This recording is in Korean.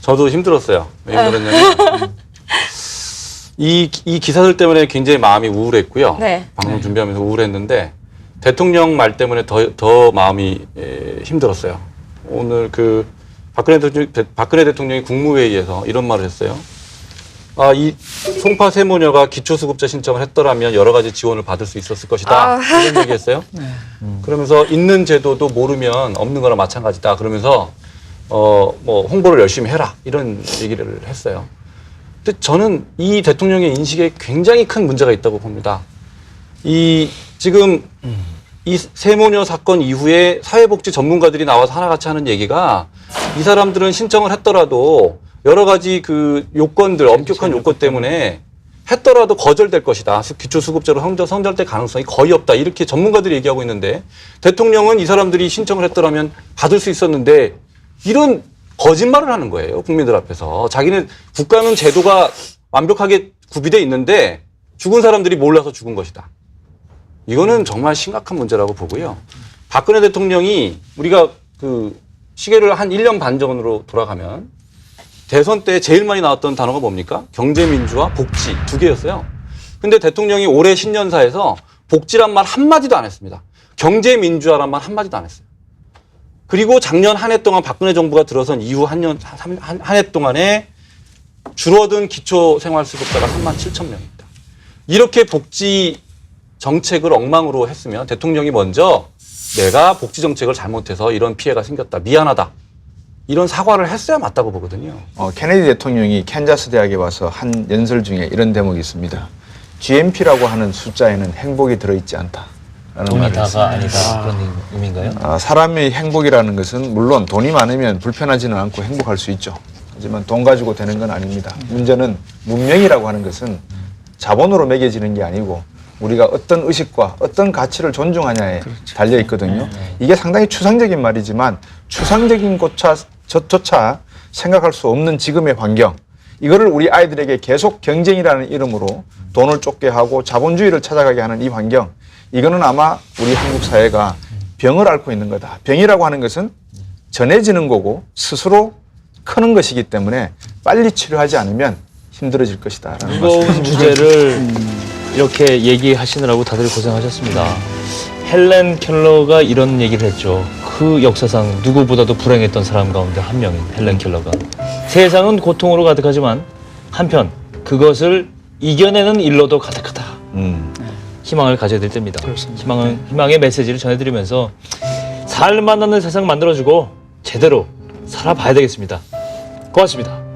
저도 힘들었어요. 왜 힘들었냐면 이 기사들 때문에 굉장히 마음이 우울했고요. 네. 방송 준비하면서 우울했는데 대통령 말 때문에 더 마음이 힘들었어요. 오늘 그 박근혜 대통령이 국무회의에서 이런 말을 했어요. 이 송파 세모녀가 기초수급자 신청을 했더라면 여러 가지 지원을 받을 수 있었을 것이다. 이런 얘기했어요. 그러면서 있는 제도도 모르면 없는 거나 마찬가지다. 그러면서 뭐 홍보를 열심히 해라. 이런 얘기를 했어요. 근데 저는 이 대통령의 인식에 굉장히 큰 문제가 있다고 봅니다. 지금 이 세모녀 사건 이후에 사회복지 전문가들이 나와서 하나같이 하는 얘기가 이 사람들은 신청을 했더라도 여러 가지 그 요건들, 엄격한 요건 때문에 했더라도 거절될 것이다. 기초수급자로 선정될 가능성이 거의 없다. 이렇게 전문가들이 얘기하고 있는데 대통령은 이 사람들이 신청을 했더라면 받을 수 있었는데 이런 거짓말을 하는 거예요. 국민들 앞에서. 자기는 국가는 제도가 완벽하게 구비되어 있는데 죽은 사람들이 몰라서 죽은 것이다. 이거는 정말 심각한 문제라고 보고요. 박근혜 대통령이 우리가 그 시계를 한 1년 반 전으로 돌아가면 대선 때 제일 많이 나왔던 단어가 뭡니까? 경제민주화, 복지 두 개였어요. 근데 대통령이 올해 신년사에서 복지란 말 한마디도 안 했습니다. 경제민주화란 말 한마디도 안 했어요. 그리고 작년 한 해 동안 박근혜 정부가 들어선 이후 한 해 동안에 줄어든 기초생활수급자가 37,000명입니다. 이렇게 복지 정책을 엉망으로 했으면 대통령이 먼저 내가 복지 정책을 잘못해서 이런 피해가 생겼다. 미안하다. 이런 사과를 했어야 맞다고 보거든요. 케네디 대통령이 캔자스 대학에 와서 한 연설 중에 이런 대목이 있습니다. GNP라고 하는 숫자에는 행복이 들어있지 않다. 돈이 다가 아니다. 그런 의미인가요? 사람의 행복이라는 것은 물론 돈이 많으면 불편하지는 않고 행복할 수 있죠. 하지만 돈 가지고 되는 건 아닙니다. 문제는 문명이라고 하는 것은 자본으로 매겨지는 게 아니고 우리가 어떤 의식과 어떤 가치를 존중하냐에 달려 있거든요. 이게 상당히 추상적인 말이지만 추상적인 것조차 생각할 수 없는 지금의 환경, 이거를 우리 아이들에게 계속 경쟁이라는 이름으로 돈을 쫓게 하고 자본주의를 찾아가게 하는 이 환경, 이거는 아마 우리 한국 사회가 병을 앓고 있는 거다. 병이라고 하는 것은 전해지는 거고 스스로 크는 것이기 때문에 빨리 치료하지 않으면 힘들어질 것이다. 무거운 주제를 이렇게 얘기하시느라고 다들 고생하셨습니다. 헬렌 켈러가 이런 얘기를 했죠. 그 역사상 누구보다도 불행했던 사람 가운데 한 명인 헬렌 켈러가. 세상은 고통으로 가득하지만 한편 그것을 이겨내는 일로도 가득하다. 희망을 가져야 될 때입니다. 그렇습니다. 희망의 메시지를 전해드리면서 살 만나는 세상 만들어주고 제대로 살아봐야 되겠습니다. 고맙습니다.